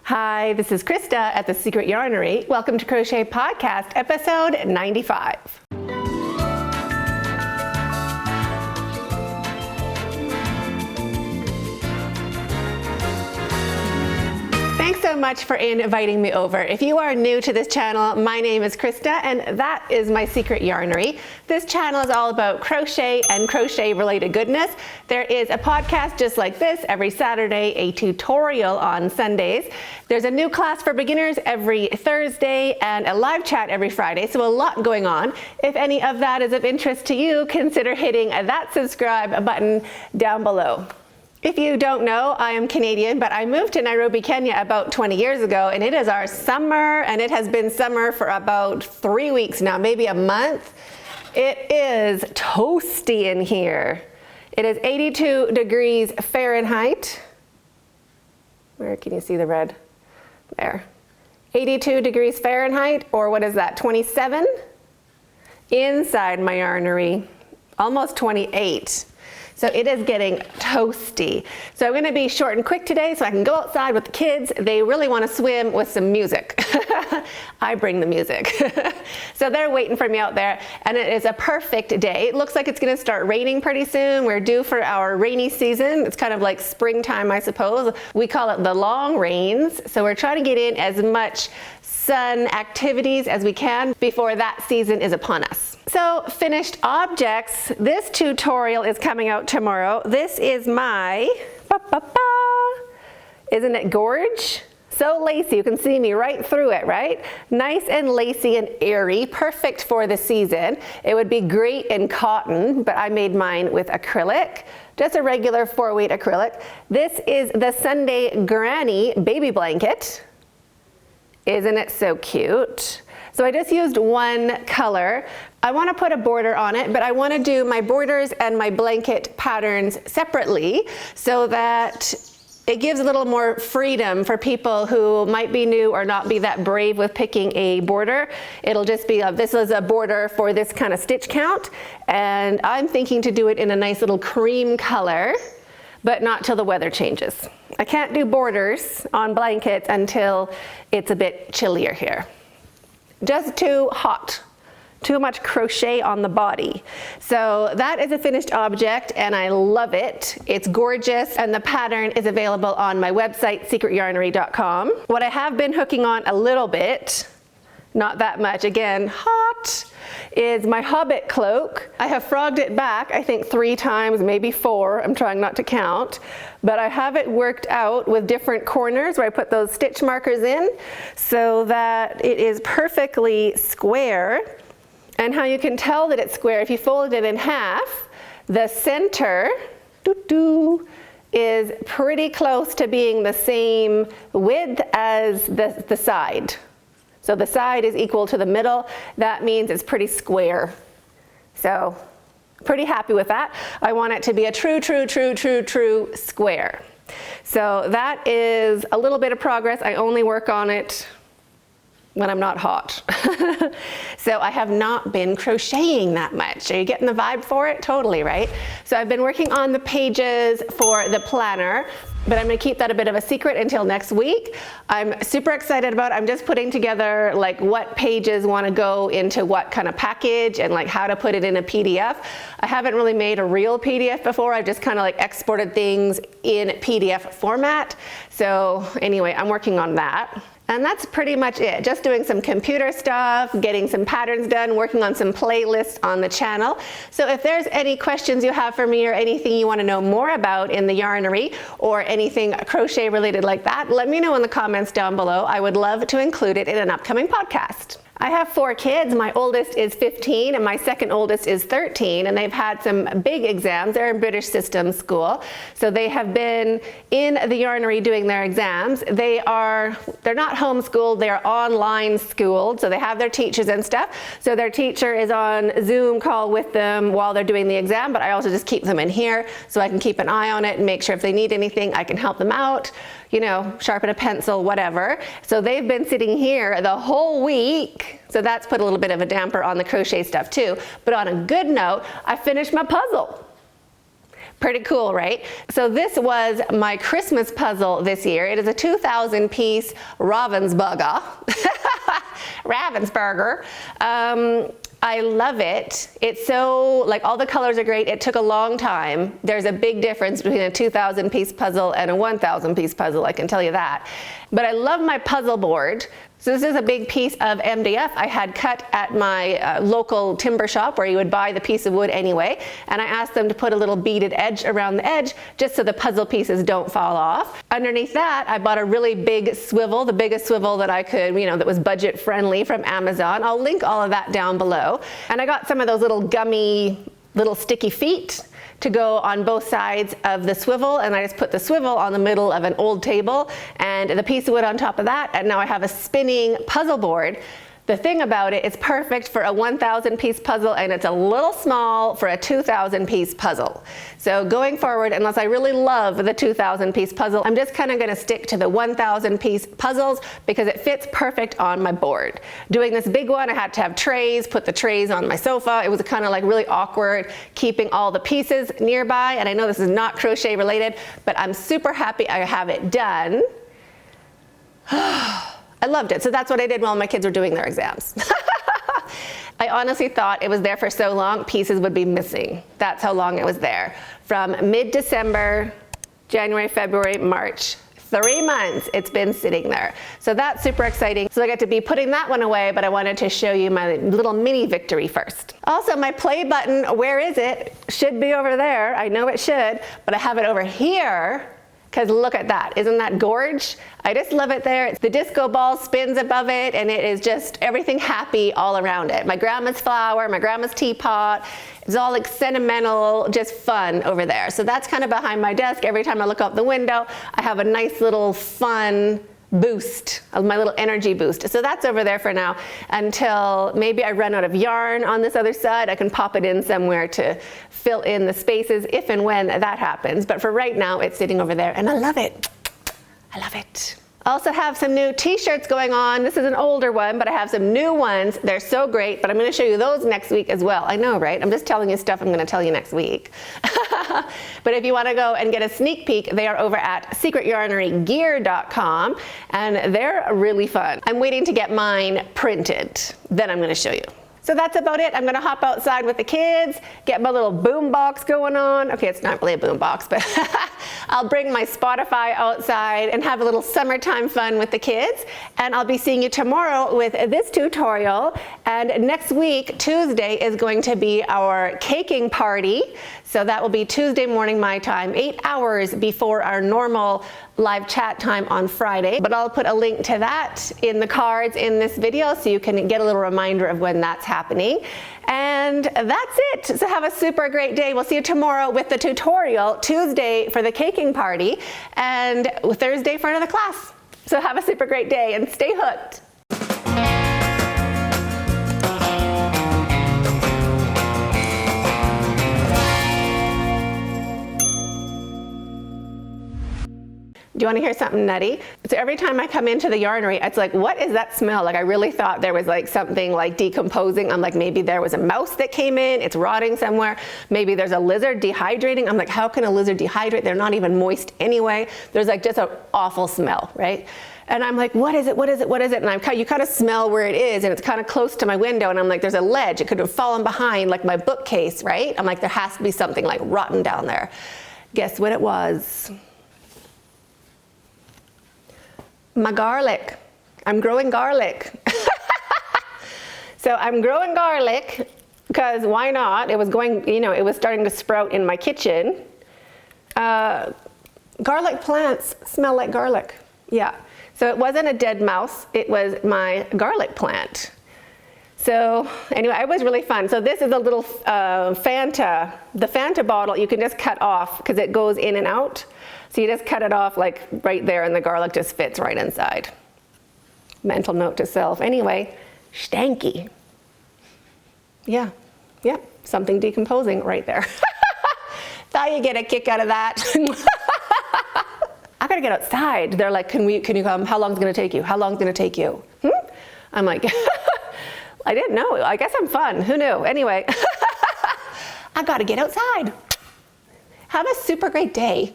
Hi, this is Krista at The Secret Yarnery. Welcome to Crochet Podcast, episode 95. Thanks so much for inviting me over. If you are new to this channel, my name is Krista and that is my Secret Yarnery. This channel is all about crochet and crochet related goodness. There is a podcast just like this every Saturday, a tutorial on Sundays. There's a new class for beginners every Thursday and a live chat every Friday, so a lot going on. If any of that is of interest to you, consider hitting that subscribe button down below. If you don't know, I am Canadian, but I moved to Nairobi, Kenya about 20 years ago, and it is our summer, and it has been summer for about 3 weeks now, maybe a month. It is toasty in here. It is 82 degrees Fahrenheit. Where can you see the red? There. 82 degrees Fahrenheit, or what is that, 27? Inside my yarnery, almost 28. So it is getting toasty. So I'm gonna be short and quick today so I can go outside with the kids. They really wanna swim with some music. I bring the music. So they're waiting for me out there and it is a perfect day. It looks like it's gonna start raining pretty soon. We're due for our rainy season. It's kind of like springtime, I suppose. We call it the long rains. So we're trying to get in as much sun activities as we can before that season is upon us. So finished objects, this tutorial is coming out tomorrow. This is my, isn't it gorge? So lacy, you can see me right through it, right? Nice and lacy and airy, perfect for the season. It would be great in cotton, but I made mine with acrylic, just a regular 4-weight acrylic. This is the Sundae Granny baby blanket. Isn't it so cute? So I just used one color. I want to put a border on it, but I want to do my borders and my blanket patterns separately so that it gives a little more freedom for people who might be new or not be that brave with picking a border. It'll just be, this is a border for this kind of stitch count, and I'm thinking to do it in a nice little cream color, but not till the weather changes. I can't do borders on blankets until it's a bit chillier here. Just too hot, too much crochet on the body. So that is a finished object and I love it. It's gorgeous and the pattern is available on my website, secretyarnery.com. What I have been hooking on a little bit, not that much, again, hot, is my Hobbit Cloak. I have frogged it back, I think 3 times, maybe 4, I'm trying not to count, but I have it worked out with different corners where I put those stitch markers in so that it is perfectly square. And how you can tell that it's square, if you fold it in half, the center is pretty close to being the same width as the side. So the side is equal to the middle. That means it's pretty square. So pretty happy with that. I want it to be a true square. So that is a little bit of progress. I only work on it when I'm not hot. So I have not been crocheting that much. Are you getting the vibe for it? Totally, right? So I've been working on the pages for the planner, but I'm gonna keep that a bit of a secret until next week. I'm super excited about it. I'm just putting together like what pages wanna go into what kind of package and like how to put it in a PDF. I haven't really made a real PDF before. I've just kind of like exported things in PDF format. So anyway, I'm working on that. And that's pretty much it. Just doing some computer stuff, getting some patterns done, working on some playlists on the channel. So if there's any questions you have for me or anything you want to know more about in the yarnery or anything crochet related like that, let me know in the comments down below. I would love to include it in an upcoming podcast. I have 4 kids. My oldest is 15 and my second oldest is 13, and they've had some big exams. They're in British system school. So they have been in the yarnery doing their exams. They're not homeschooled, they're online schooled. So they have their teachers and stuff. So their teacher is on Zoom call with them while they're doing the exam, but I also just keep them in here so I can keep an eye on it and make sure if they need anything, I can help them out, you know, sharpen a pencil, whatever. So they've been sitting here the whole week. So that's put a little bit of a damper on the crochet stuff too. But on a good note, I finished my puzzle. Pretty cool, right? So this was my Christmas puzzle this year. It is a 2,000 piece Ravensburger. Ravensburger. I love it. It's so, like, all the colors are great. It took a long time. There's a big difference between a 2,000 piece puzzle and a 1,000 piece puzzle, I can tell you that. But I love my puzzle board. So this is a big piece of MDF I had cut at my local timber shop where you would buy the piece of wood anyway. And I asked them to put a little beaded edge around the edge just so the puzzle pieces don't fall off. Underneath that, I bought a really big swivel, the biggest swivel that I could, that was budget friendly from Amazon. I'll link all of that down below. And I got some of those little gummy, little sticky feet to go on both sides of the swivel, and I just put the swivel on the middle of an old table and the piece of wood on top of that, and now I have a spinning puzzle board. The thing about it, it's perfect for a 1,000 piece puzzle, and it's a little small for a 2,000 piece puzzle. So going forward, unless I really love the 2,000 piece puzzle, I'm just kind of going to stick to the 1,000 piece puzzles because it fits perfect on my board. Doing this big one, I had to have trays, put the trays on my sofa. It was kind of like really awkward keeping all the pieces nearby, and I know this is not crochet related, but I'm super happy I have it done. I loved it. So that's what I did while my kids were doing their exams. I honestly thought it was there for so long, pieces would be missing. That's how long it was there. From mid-December, January, February, March. 3 months it's been sitting there. So that's super exciting. So I got to be putting that one away, but I wanted to show you my little mini victory first. Also, my play button, where is it? Should be over there. I know it should, but I have it over here. Because look at that, isn't that gorge? I just love it there. The disco ball spins above it, and it is just everything happy all around it. My grandma's flower, my grandma's teapot, it's all like sentimental, just fun over there. So that's kind of behind my desk. Every time I look out the window, I have a nice little fun boost, my little energy boost. So that's over there for now until maybe I run out of yarn on this other side. I can pop it in somewhere to fill in the spaces if and when that happens. But for right now, it's sitting over there and I love it. I love it. I also have some new t-shirts going on. This is an older one, but I have some new ones. They're so great, but I'm going to show you those next week as well. I know, right? I'm just telling you stuff I'm going to tell you next week. But if you want to go and get a sneak peek, they are over at secretyarnerygear.com, and they're really fun. I'm waiting to get mine printed. Then I'm going to show you. So that's about it. I'm going to hop outside with the kids, get my little boom box going on. Okay, it's not really a boom box, but I'll bring my Spotify outside and have a little summertime fun with the kids. And I'll be seeing you tomorrow with this tutorial. And next week, Tuesday, is going to be our caking party. So that will be Tuesday morning my time, 8 hours before our normal live chat time on Friday. But I'll put a link to that in the cards in this video so you can get a little reminder of when that's happening. And that's it. So have a super great day. We'll see you tomorrow with the tutorial, Tuesday for the caking party, and Thursday for another class. So have a super great day and stay hooked. Do you want to hear something nutty? So every time I come into the Yarnery, it's like, what is that smell? Like, I really thought there was like something like decomposing. I'm like, maybe there was a mouse that came in, it's rotting somewhere. Maybe there's a lizard dehydrating. I'm like, how can a lizard dehydrate? They're not even moist anyway. There's like just an awful smell, right? And I'm like, what is it? What is it? What is it? And you kind of smell where it is, and it's kind of close to my window. And I'm like, there's a ledge. It could have fallen behind like my bookcase, right? I'm like, there has to be something like rotten down there. Guess what it was? My garlic. I'm growing garlic. So I'm growing garlic because why not? It was going, it was starting to sprout in my kitchen. Garlic plants smell like garlic. Yeah. So it wasn't a dead mouse. It was my garlic plant. So anyway, it was really fun. So this is a little Fanta. The Fanta bottle you can just cut off because it goes in and out. So you just cut it off like right there and the garlic just fits right inside. Mental note to self. Anyway, stanky. Yeah, something decomposing right there. Thought you'd get a kick out of that. I gotta get outside. They're like, can you come? How long's it gonna take you? How long's it gonna take you? I'm like, I didn't know. I guess I'm fun. Who knew? Anyway, I gotta get outside. Have a super great day.